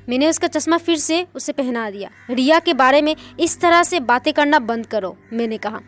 मैंने उसका चश्मा फिर से उसे पहना दिया। रिया के बारे में इस तरह से बातें करना बंद करो, मैंने कहा।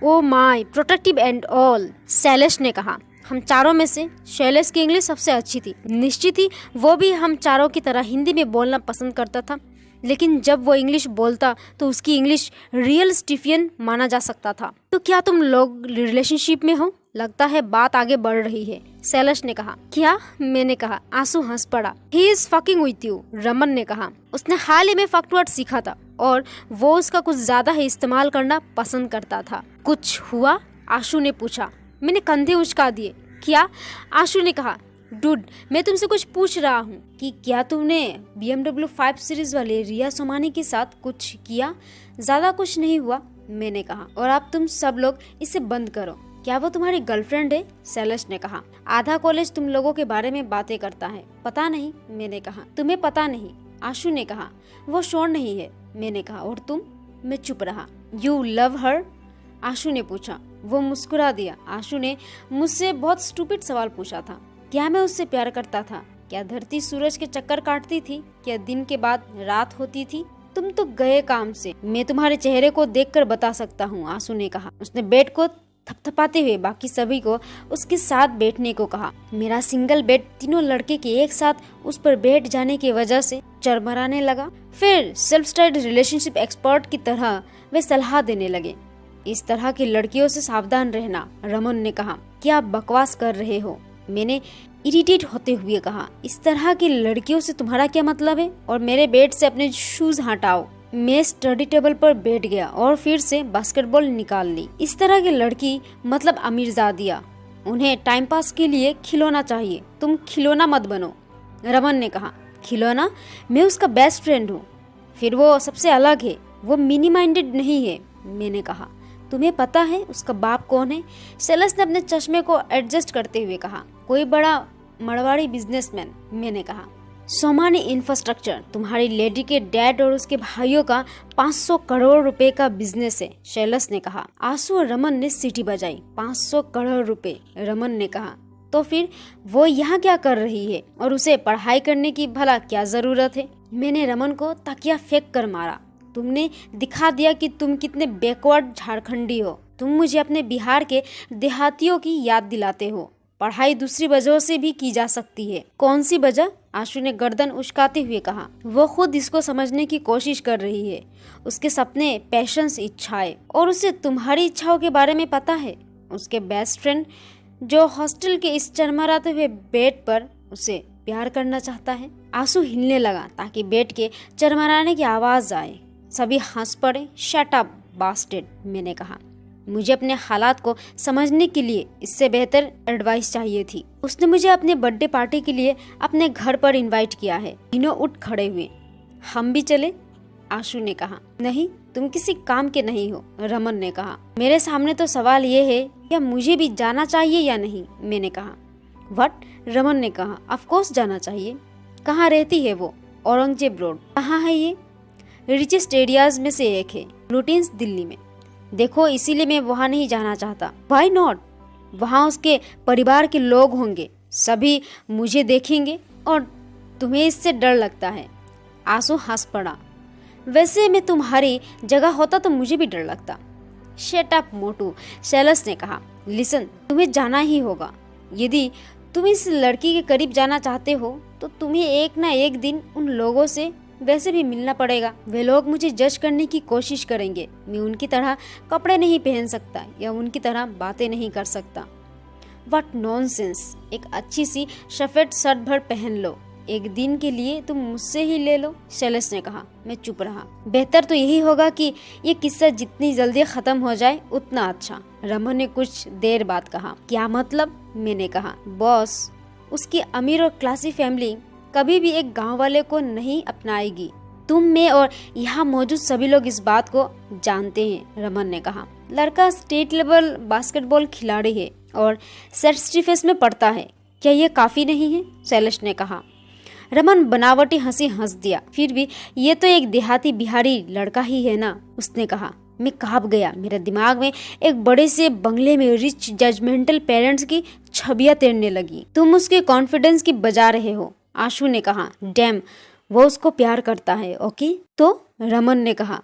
Oh my, protective and all, Shailesh ने कहा। हम चारों में से शैलेश की इंग्लिश सबसे अच्छी थी। निश्चित ही वो भी हम चारों की तरह हिंदी में बोलना पसंद करता था, लेकिन जब वो इंग्लिश बोलता तो उसकी इंग्लिश रियल स्टीफियन माना जा सकता था। तो क्या तुम लोग रिलेशनशिप में हो? लगता है बात आगे बढ़ रही है, शैलेश ने कहा। क्या? मैंने कहा। आंसू हंस पड़ा। He is fucking with you, Raman ने कहा। उसने हाल ही में फक वर्ड सीखा था और वो उसका कुछ ज्यादा ही इस्तेमाल करना पसंद करता था। कुछ हुआ? आशु ने पूछा। मैंने कंधे उचका दिए। क्या? आशु ने कहा। डूड, मैं तुमसे कुछ पूछ रहा हूँ कि क्या तुमने BMW 5 सीरीज वाले रिया सोमानी के साथ कुछ किया? ज्यादा कुछ नहीं हुआ, मैंने कहा। और अब तुम सब लोग इसे बंद करो। क्या वो तुम्हारी गर्लफ्रेंड है? शैलेश ने कहा। आधा कॉलेज तुम लोगों के बारे में बातें करता है। पता नहीं, मैंने कहा। तुम्हें पता नहीं? आशु ने कहा। वो श्योर नहीं है, मैंने कहा। और तुम? मैं चुप रहा। यू लव हर? आशु ने पूछा। वो मुस्कुरा दिया। आशु ने मुझसे बहुत स्टूपिड सवाल पूछा था। क्या मैं उससे प्यार करता था? क्या धरती सूरज के चक्कर काटती थी? क्या दिन के बाद रात होती थी? तुम तो गए काम से। मैं तुम्हारे चेहरे को देखकर बता सकता हूँ, आशु ने कहा। उसने बेड को थपथपाते हुए बाकी सभी को उसके साथ बैठने को कहा। मेरा सिंगल बेड तीनों लड़के के एक साथ उस पर बैठ जाने की वजह से चरमराने लगा। फिर सेल्फ स्टडी रिलेशनशिप एक्सपर्ट की तरह वे सलाह देने लगे। इस तरह की लड़कियों से सावधान रहना, रमन ने कहा। क्या आप बकवास कर रहे हो? मैंने इरिटेट होते हुए कहा। इस तरह की लड़कियों से तुम्हारा क्या मतलब है? और मेरे बेड से अपने शूज हटाओ। मैं स्टडी टेबल पर बैठ गया और फिर से बास्केटबॉल निकाल ली। इस तरह की लड़की मतलब अमीरजादिया। उन्हें टाइम पास के लिए खिलौना चाहिए। तुम खिलौना मत बनो, रमन ने कहा। खिलौना? मैं उसका बेस्ट फ्रेंड हूँ। फिर वो सबसे अलग है। वो मिनी माइंडेड नहीं है, मैंने कहा। तुम्हें पता है उसका बाप कौन है? शैलेश ने अपने चश्मे को एडजस्ट करते हुए कहा। कोई बड़ा मरवाड़ी बिजनेसमैन, मैंने कहा। सोमानी इंफ्रास्ट्रक्चर तुम्हारी लेडी के डैड और उसके भाइयों का 500 करोड़ रुपए का बिजनेस है, शैलेश ने कहा। आशु और रमन ने सीटी बजाई। 500 करोड़ रुपए, रमन ने कहा। तो फिर वो यहाँ क्या कर रही है और उसे पढ़ाई करने की भला क्या जरूरत है? मैंने रमन को तकिया फेंक कर मारा। तुमने दिखा दिया कि तुम कितने बैकवर्ड झारखंडी हो। तुम मुझे अपने बिहार के देहातियों की याद दिलाते हो। पढ़ाई दूसरी वजहों से भी की जा सकती है। कौन सी वजह? आशु ने गर्दन उचकाते हुए कहा। वो खुद इसको समझने की कोशिश कर रही है। उसके सपने, पैशंस, इच्छाएं, और उसे तुम्हारी इच्छाओं के बारे में पता है। उसके बेस्ट फ्रेंड जो हॉस्टल के इस चरमराते हुए बेड पर उसे प्यार करना चाहता है। आंसू हिलने लगा ताकि बेड के चरमराने की आवाज आए। सभी हंस पड़े। शट अप बास्टेड, मैंने कहा। मुझे अपने हालात को समझने के लिए इससे बेहतर एडवाइस चाहिए थी। उसने मुझे अपने बर्थडे पार्टी के लिए अपने घर पर इनवाइट किया है। तीनों उठ खड़े हुए। हम भी चले? आशु ने कहा। नहीं, तुम किसी काम के नहीं हो, रमन ने कहा। मेरे सामने तो सवाल ये है क्या मुझे भी जाना चाहिए या नहीं, मैंने कहा। व्हाट? रमन ने कहा। ऑफ कोर्स जाना चाहिए। कहाँ रहती है वो? औरंगजेब रोड। कहाँ है ये? रिचेस्ट एरियाज में से एक है, लुटियंस, दिल्ली में। देखो, इसीलिए मैं वहाँ नहीं जाना चाहता। Why not? वहाँ उसके परिवार के लोग होंगे, सभी मुझे देखेंगे और तुम्हें इससे डर लगता है। आंसू हंस पड़ा। वैसे मैं तुम्हारी जगह होता तो मुझे भी डर लगता। शट अप मोटू, शैलेश ने कहा। लिसन, तुम्हें जाना ही होगा। यदि तुम इस लड़की के करीब जाना चाहते हो तो तुम्हें एक ना एक दिन उन लोगों से वैसे भी मिलना पड़ेगा। वे लोग मुझे जज करने की कोशिश करेंगे। मैं उनकी तरह कपड़े नहीं पहन सकता या उनकी तरह बातें नहीं कर सकता। What nonsense. एक अच्छी सी सफेद शर्ट भर पहन लो। एक दिन के लिए तुम मुझसे ही ले लो, शैलेश ने कहा। मैं चुप रहा। बेहतर तो यही होगा कि ये किस्सा जितनी जल्दी खत्म हो जाए उतना अच्छा, रमन ने कुछ देर बाद कहा। क्या मतलब? मैंने कहा। बॉस, उसकी अमीर और क्लासी फैमिली कभी भी एक गांव वाले को नहीं अपनाएगी। तुम, मैं और यहाँ मौजूद सभी लोग इस बात को जानते हैं, रमन ने कहा। लड़का स्टेट लेवल बास्केटबॉल खिलाड़ी है और सेंट स्टीफेंस में पढ़ता है। क्या ये काफी नहीं है? शैलेश ने कहा। रमन बनावटी हंसी हंस दिया। फिर भी ये तो एक देहाती बिहारी लड़का ही है ना, उसने कहा। मैं कांप गया। मेरे दिमाग में एक बड़े से बंगले में रिच जजमेंटल पेरेंट्स की छवियां तैरने लगी। तुम उसके कॉन्फिडेंस की बजा रहे हो, आशु ने कहा। डैम, वो उसको प्यार करता है। ओके तो? रमन ने कहा।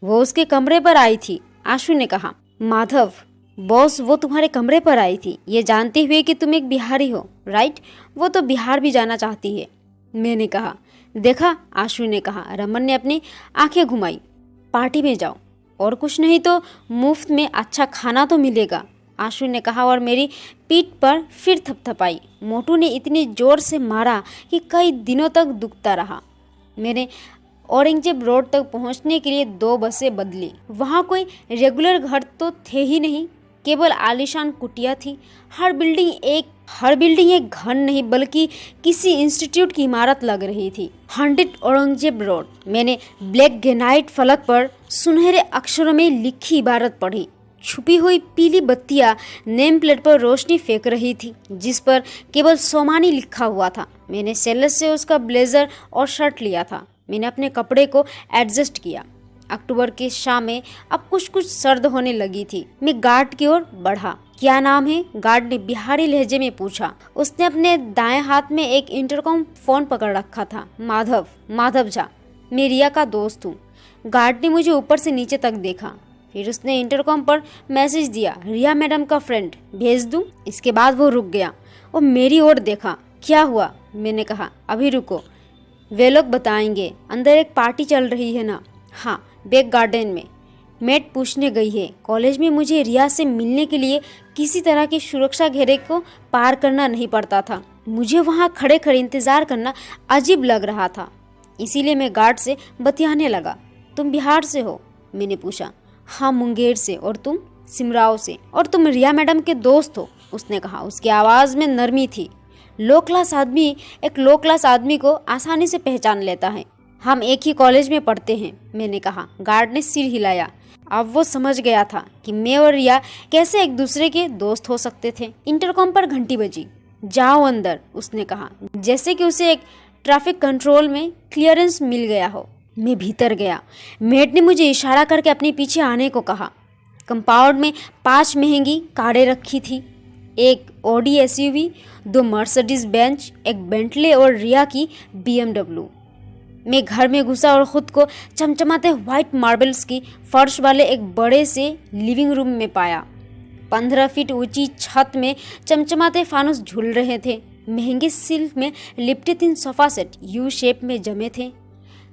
वो उसके कमरे पर आई थी, आशु ने कहा। माधव, बॉस वो तुम्हारे कमरे पर आई थी, ये जानते हुए कि तुम एक बिहारी हो, राइट? वो तो बिहार भी जाना चाहती है, मैंने कहा। देखा, आशु ने कहा। रमन ने अपनी आंखें घुमाई। पार्टी में जाओ, और कुछ नहीं तो मुफ्त में अच्छा खाना तो मिलेगा, आशु ने कहा और मेरी पीठ पर फिर थपथपाई। मोटू ने इतनी जोर से मारा कि कई दिनों तक दुखता रहा। मैंने औरंगजेब रोड तक पहुंचने के लिए 2 बसें बदली। वहाँ कोई रेगुलर घर तो थे ही नहीं, केवल आलीशान कुटिया थी। हर बिल्डिंग एक घर नहीं बल्कि किसी इंस्टीट्यूट की इमारत लग रही थी। 100 औरंगजेब रोड। मैंने ब्लैक ग्रेनाइट फलक पर सुनहरे अक्षरों में लिखी इबारत पढ़ी। छुपी हुई पीली बत्तियां नेम प्लेट पर रोशनी फेंक रही थी, जिस पर केवल सोमानी लिखा हुआ था। मैंने सेलर से उसका ब्लेजर और शर्ट लिया था। मैंने अपने कपड़े को एडजस्ट किया। अक्टूबर की शामें अब कुछ सर्द होने लगी थी। मैं गार्ड की ओर बढ़ा। क्या नाम है? गार्ड ने बिहारी लहजे में पूछा। उसने अपने दाएं हाथ में एक इंटरकॉम फोन पकड़ रखा था। माधव झा, मैं रिया का दोस्त हूँ। गार्ड ने मुझे ऊपर से नीचे तक देखा, फिर उसने इंटरकॉम पर मैसेज दिया, रिया मैडम का फ्रेंड भेज दूं? इसके बाद वो रुक गया और मेरी ओर देखा। क्या हुआ? मैंने कहा। अभी रुको, वे लोग बताएंगे। अंदर एक पार्टी चल रही है ना? हाँ, बैक गार्डन में। मेट पूछने गई है। कॉलेज में मुझे रिया से मिलने के लिए किसी तरह के सुरक्षा घेरे को पार करना नहीं पड़ता था। मुझे वहाँ खड़े खड़े इंतजार करना अजीब लग रहा था, इसीलिए मैं गार्ड से बतियाने लगा। तुम बिहार से हो? मैंने पूछा। हाँ, मुंगेर से। और तुम? सिमराव से। और तुम रिया मैडम के दोस्त हो? उसने कहा। उसकी आवाज़ में नरमी थी। लो क्लास आदमी एक लो क्लास आदमी को आसानी से पहचान लेता है। हम एक ही कॉलेज में पढ़ते हैं, मैंने कहा। गार्ड ने सिर हिलाया। अब वो समझ गया था कि मैं और रिया कैसे एक दूसरे के दोस्त हो सकते थे। इंटरकॉम पर घंटी बजी। जाओ अंदर, उसने कहा, जैसे कि उसे एक ट्रैफिक कंट्रोल में क्लियरेंस मिल गया हो। मैं भीतर गया। मेट ने मुझे इशारा करके अपने पीछे आने को कहा। कंपाउंड में 5 महंगी कारें रखी थी। एक ऑडी एसयूवी, 2 मर्सिडीज बेंच, एक बेंटले और रिया की BMW। मैं घर में घुसा और खुद को चमचमाते व्हाइट मार्बल्स की फर्श वाले एक बड़े से लिविंग रूम में पाया। 15 फीट ऊंची छत में चमचमाते फानुस झूल रहे थे। महंगे सिल्क में लिपटे 3 सोफा सेट यू शेप में जमे थे।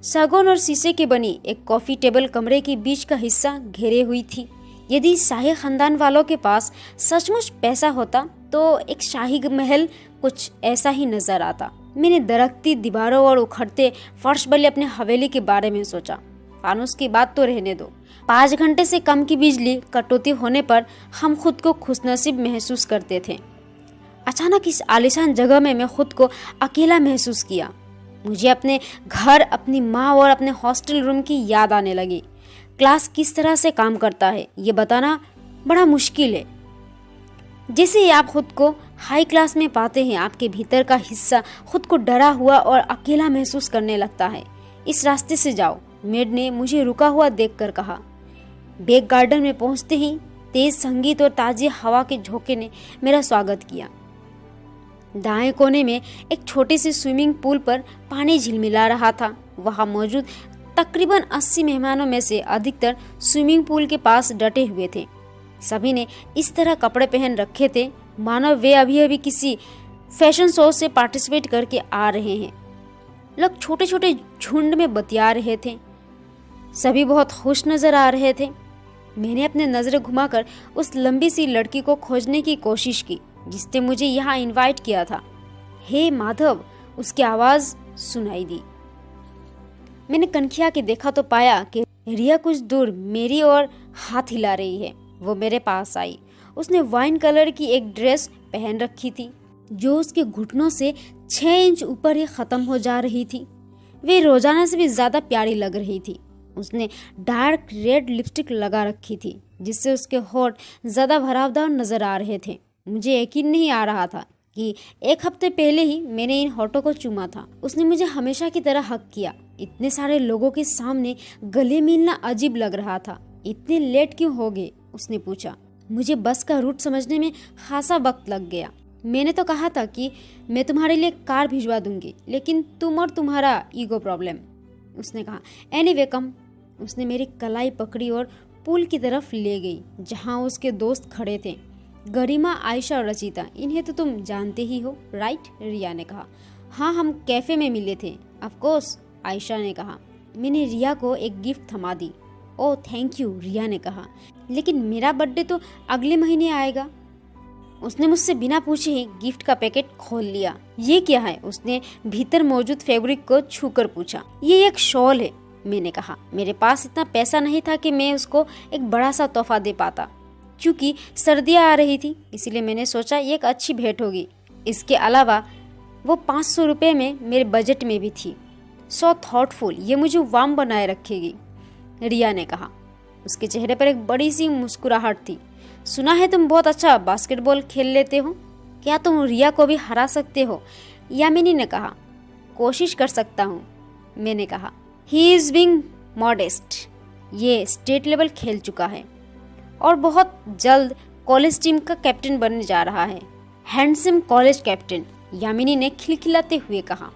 सागौन और शीशे की बनी एक कॉफ़ी टेबल कमरे के बीच का हिस्सा घेरे हुई थी। यदि शाही खानदान वालों के पास सचमुच पैसा होता तो एक शाही महल कुछ ऐसा ही नजर आता। मैंने दरकती दीवारों और उखड़ते फर्श वाले अपने हवेली के बारे में सोचा। फानुस की बात तो रहने दो। 5 घंटे से कम की बिजली कटौती होने पर हम खुद को खुशनसीब महसूस करते थे। अचानक इस आलीशान जगह में मैं खुद को अकेला महसूस किया। मुझे अपने घर, अपनी माँ और अपने हॉस्टल रूम की याद आने लगी। क्लास किस तरह से काम करता है ये बताना बड़ा मुश्किल है। जैसे ही आप खुद को हाई क्लास में पाते हैं, आपके भीतर का हिस्सा खुद को डरा हुआ और अकेला महसूस करने लगता है। इस रास्ते से जाओ, मेड ने मुझे रुका हुआ देखकर कहा। बैक गार्डन में पहुंचते ही तेज संगीत और ताज़ी हवा के झोंके ने मेरा स्वागत किया। दाएं कोने में एक छोटे से स्विमिंग पूल पर पानी झिलमिला रहा था। वहां मौजूद तकरीबन 80 मेहमानों में से अधिकतर स्विमिंग पूल के पास डटे हुए थे। सभी ने इस तरह कपड़े पहन रखे थे मानो वे अभी अभी किसी फैशन शो से पार्टिसिपेट करके आ रहे हैं। लोग छोटे छोटे झुंड में बतिया रहे थे। सभी बहुत खुश नजर आ रहे थे। मैंने अपने नजरें घुमाकर उस लंबी सी लड़की को खोजने की कोशिश की जिसने मुझे यहाँ इनवाइट किया था। हे माधव, उसकी आवाज़ सुनाई दी। मैंने कनखिया के देखा तो पाया कि रिया कुछ दूर मेरी ओर हाथ हिला रही है। वो मेरे पास आई। उसने वाइन कलर की एक ड्रेस पहन रखी थी जो उसके घुटनों से 6 इंच ऊपर ही ख़त्म हो जा रही थी। वे रोजाना से भी ज़्यादा प्यारी लग रही थी। उसने डार्क रेड लिपस्टिक लगा रखी थी जिससे उसके होठ ज़्यादा भरावदार नज़र आ रहे थे। मुझे यकीन नहीं आ रहा था कि 1 हफ्ते पहले ही मैंने इन होठों को चूमा था। उसने मुझे हमेशा की तरह हक किया। इतने सारे लोगों के सामने गले मिलना अजीब लग रहा था। इतने लेट क्यों हो गए? उसने पूछा। मुझे बस का रूट समझने में खासा वक्त लग गया। मैंने तो कहा था कि मैं तुम्हारे लिए कार भिजवा दूंगी, लेकिन तुम और तुम्हारा ईगो प्रॉब्लम। उसने कहा। एनीवे कम। उसने मेरी कलाई पकड़ी और पूल की तरफ ले गई जहाँ उसके दोस्त खड़े थे। गरिमा, आयशा और रचिता, इन्हें तो तुम जानते ही हो, राइट? रिया ने कहा। हाँ, हम कैफे में मिले थे। ऑफ कोर्स, आयशा ने कहा। मैंने रिया को एक गिफ्ट थमा दी। ओह थैंक यू, रिया ने कहा। लेकिन मेरा बर्थडे तो अगले महीने आएगा। उसने मुझसे बिना पूछे ही गिफ्ट का पैकेट खोल लिया। ये क्या है? उसने भीतर मौजूद फैब्रिक को छूकर पूछा। ये एक शॉल है, मैंने कहा। मेरे पास इतना पैसा नहीं था कि मैं उसको एक बड़ा सा तोहफा दे पाता। क्योंकि सर्दियाँ आ रही थी, इसीलिए मैंने सोचा ये एक अच्छी भेंट होगी। इसके अलावा वो 500 रुपये में मेरे बजट में भी थी। सो थॉटफुल, ये मुझे वार्म बनाए रखेगी, रिया ने कहा। उसके चेहरे पर एक बड़ी सी मुस्कुराहट थी। सुना है तुम बहुत अच्छा बास्केटबॉल खेल लेते हो, क्या तुम रिया को भी हरा सकते हो? यामिनी ने कहा। कोशिश कर सकता हूँ, मैंने कहा। He is being modest. ये स्टेट लेवल खेल चुका है और बहुत जल्द कॉलेज टीम का कैप्टन बनने जा रहा है। हैंडसम कॉलेज कैप्टन, यामिनी ने खिलखिलाते हुए कहा।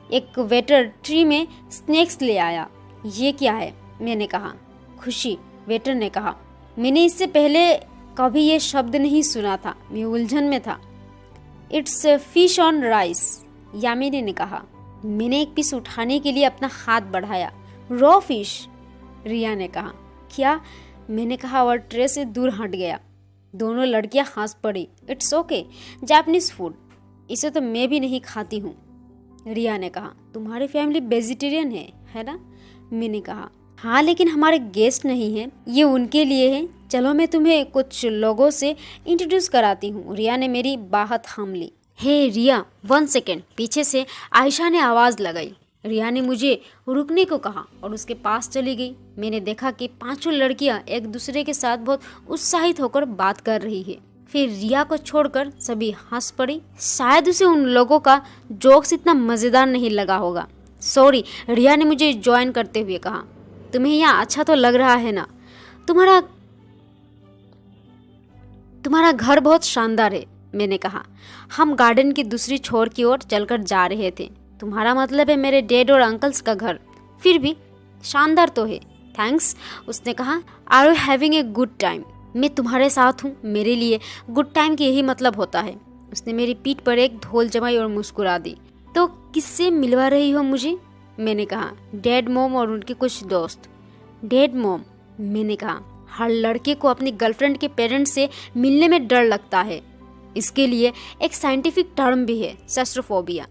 एक वेटर ट्री में स्नैक्स ले आया। ये क्या है? मैंने कहा। खुशी, वेटर ने कहा। मैंने इससे पहले कभी ये शब्द नहीं सुना था, मैं उलझन में था। It's fish on rice, Yamini ने कहा। मैंने एक पीस उठाने के लिए अपना हाथ बढ़ाया। रॉ फिश, रिया ने कहा। क्या? मैंने कहा और ट्रे से दूर हट गया। दोनों लड़कियां हंस पड़ी। इट्स ओके, जापानीज फूड, इसे तो मैं भी नहीं खाती हूँ, रिया ने कहा। तुम्हारी फैमिली वेजिटेरियन है ना? मैंने कहा। हाँ, लेकिन हमारे गेस्ट नहीं हैं, ये उनके लिए है। चलो मैं तुम्हें कुछ लोगों से इंट्रोड्यूस कराती हूँ। रिया ने मेरी बाह थाम ली। हे रिया, 1 सेकेंड, पीछे से आयशा ने आवाज़ लगाई। रिया ने मुझे रुकने को कहा और उसके पास चली गई। मैंने देखा कि 5 लड़कियां एक दूसरे के साथ बहुत उत्साहित होकर बात कर रही है। फिर रिया को छोड़कर सभी हंस पड़ी। शायद उसे उन लोगों का जोक्स इतना मज़ेदार नहीं लगा होगा। सॉरी, रिया ने मुझे ज्वाइन करते हुए कहा। तुम्हें यहाँ अच्छा तो लग रहा है ना? तुम्हारा घर बहुत शानदार है, मैंने कहा। हम गार्डन की दूसरी छोर की ओर चलकर जा रहे थे। तुम्हारा मतलब है मेरे डैड और अंकल्स का घर? फिर भी शानदार तो है। थैंक्स, उसने कहा। Are you having a good time? मैं तुम्हारे साथ हूँ, मेरे लिए गुड टाइम की यही मतलब होता है। उसने मेरी पीठ पर एक धोल जमाई और मुस्कुरा दी। तो किससे मिलवा रही हो मुझे? मैंने कहा। डैड, मॉम और उनके कुछ दोस्त। डैड, मॉम, मैंने कहा। हर लड़के को अपनी गर्लफ्रेंड के पेरेंट्स से मिलने में डर लगता है। इसके लिए एक साइंटिफिक टर्म भी है, सेस्ट्रोफोबिया।